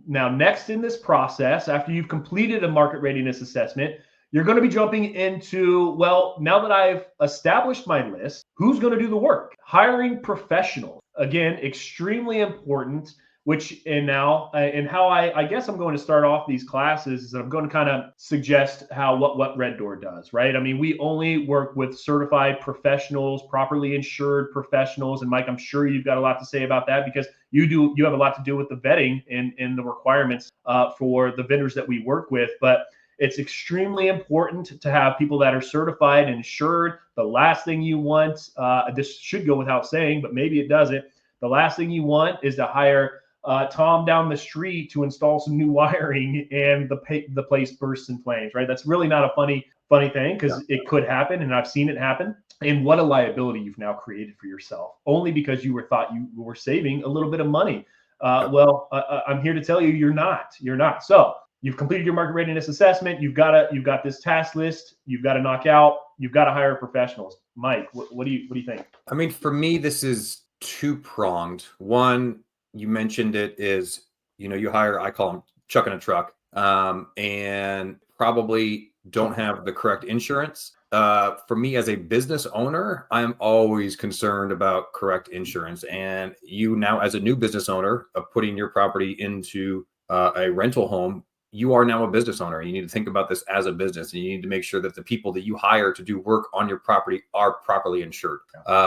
Now, next in this process, after you've completed a market readiness assessment, you're going to be jumping into, well, now that I've established my list, who's going to do the work? Hiring professionals. Again, extremely important, and how I guess I'm going to start off these classes is that I'm going to kind of suggest what Red Door does, right? I mean, we only work with certified professionals, properly insured professionals. And Mike, I'm sure you've got a lot to say about that because you have a lot to do with the vetting and the requirements for the vendors that we work with. But it's extremely important to have people that are certified and insured. The last thing you want, this should go without saying, but maybe it doesn't. The last thing you want is to hire Tom down the street to install some new wiring and the place bursts in flames, right? That's really not a funny thing because it could happen, and I've seen it happen. And what a liability you've now created for yourself, only because you thought you were saving a little bit of money. I'm here to tell you, you're not. You're not. So you've completed your market readiness assessment. You've got this task list. You've got to knock out. You've got to hire professionals. Mike, what do you think? I mean, for me, this is two-pronged. One, you mentioned it is, you hire, I call them chuck in a truck, and probably don't have the correct insurance. For me as a business owner, I'm always concerned about correct insurance. And you now, as a new business owner, of putting your property into a rental home, you are now a business owner. You need to think about this as a business, and you need to make sure that the people that you hire to do work on your property are properly insured.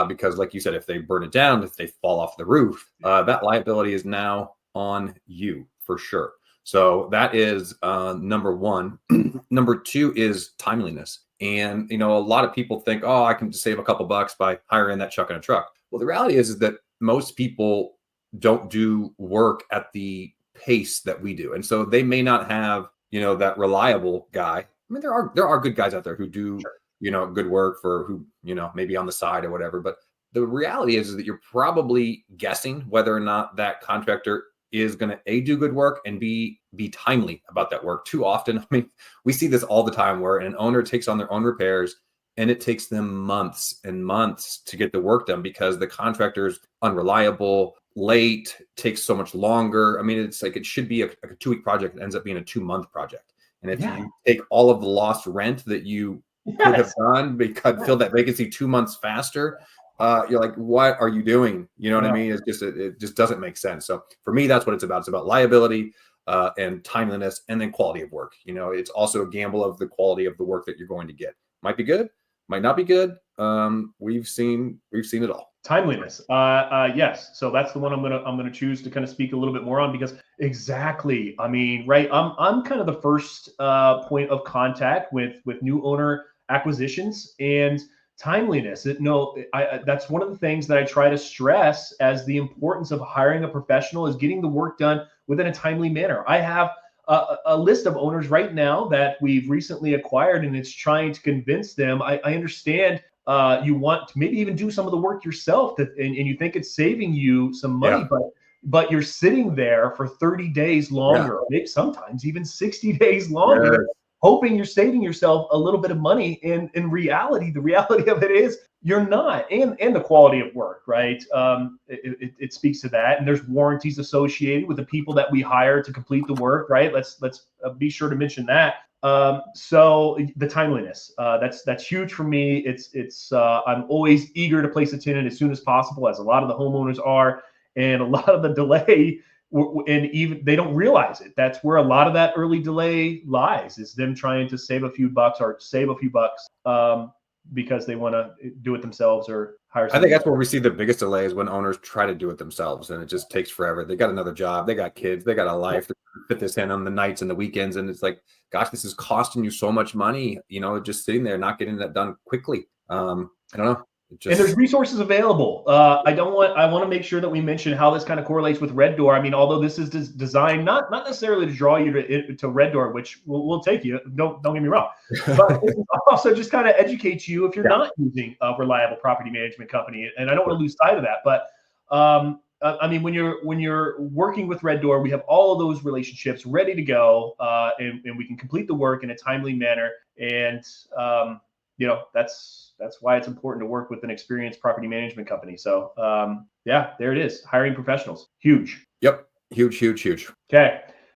Because like you said, if they burn it down, if they fall off the roof, that liability is now on you for sure. So that is number one. Number two is timeliness. And, a lot of people think, oh, I can just save a couple bucks by hiring that chuck in a truck. Well, the reality is that most people don't do work at the pace that we do. And so they may not have, that reliable guy. I mean, there are good guys out there who do, good work for who, maybe on the side or whatever. But the reality is that you're probably guessing whether or not that contractor is going to A, do good work, and B, be timely about that work. Too often, I mean, we see this all the time where an owner takes on their own repairs and it takes them months and months to get the work done because the contractor's unreliable, late, takes so much longer. I mean, it's like it should be a 2-week project. It ends up being a 2-month project. And if you take all of the lost rent that you could have done because fill that vacancy 2 months faster, you're like, what are you doing? You know what I mean? It's just, it just doesn't make sense. So for me, that's what it's about. It's about liability and timeliness, and then quality of work. It's also a gamble of the quality of the work that you're going to get. Might be good, might not be good. We've seen it all. Timeliness. Yes. So that's the one I'm gonna choose to kind of speak a little bit more on, because exactly. I mean, right. I'm kind of the first point of contact with new owner acquisitions, and timeliness. That's one of the things that I try to stress as the importance of hiring a professional, is getting the work done within a timely manner. I have a list of owners right now that we've recently acquired, and it's trying to convince them. I understand you want to maybe even do some of the work yourself, and you think it's saving you some money, but you're sitting there for 30 days longer, maybe sometimes even 60 days longer, hoping you're saving yourself a little bit of money. And in reality, the reality of it is you're not. And the quality of work, right? It speaks to that. And there's warranties associated with the people that we hire to complete the work, right? Let's be sure to mention that. So the timeliness, that's huge for me. It's I'm always eager to place a tenant as soon as possible, as a lot of the homeowners are, and a lot of the delay, and even they don't realize it. That's where a lot of that early delay lies, is them trying to save a few bucks because they want to do it themselves or hire someone. I think that's where we see the biggest delay, is when owners try to do it themselves, and it just takes forever. They got another job, they got kids, they got a life. They fit this in on the nights and the weekends, and it's like, gosh, this is costing you so much money, just sitting there not getting that done quickly. I don't know. And there's resources available. I want to make sure that we mention how this kind of correlates with Red Door. I mean, although this is designed not necessarily to draw you to Red Door, which we'll take you. Don't get me wrong, but it also just kind of educates you if you're not using a reliable property management company. And I don't want to lose sight of that. But I mean, when you're working with Red Door, we have all of those relationships ready to go, and we can complete the work in a timely manner. And that's why it's important to work with an experienced property management company. So there it is. Hiring professionals. Huge. Yep. Huge. Okay.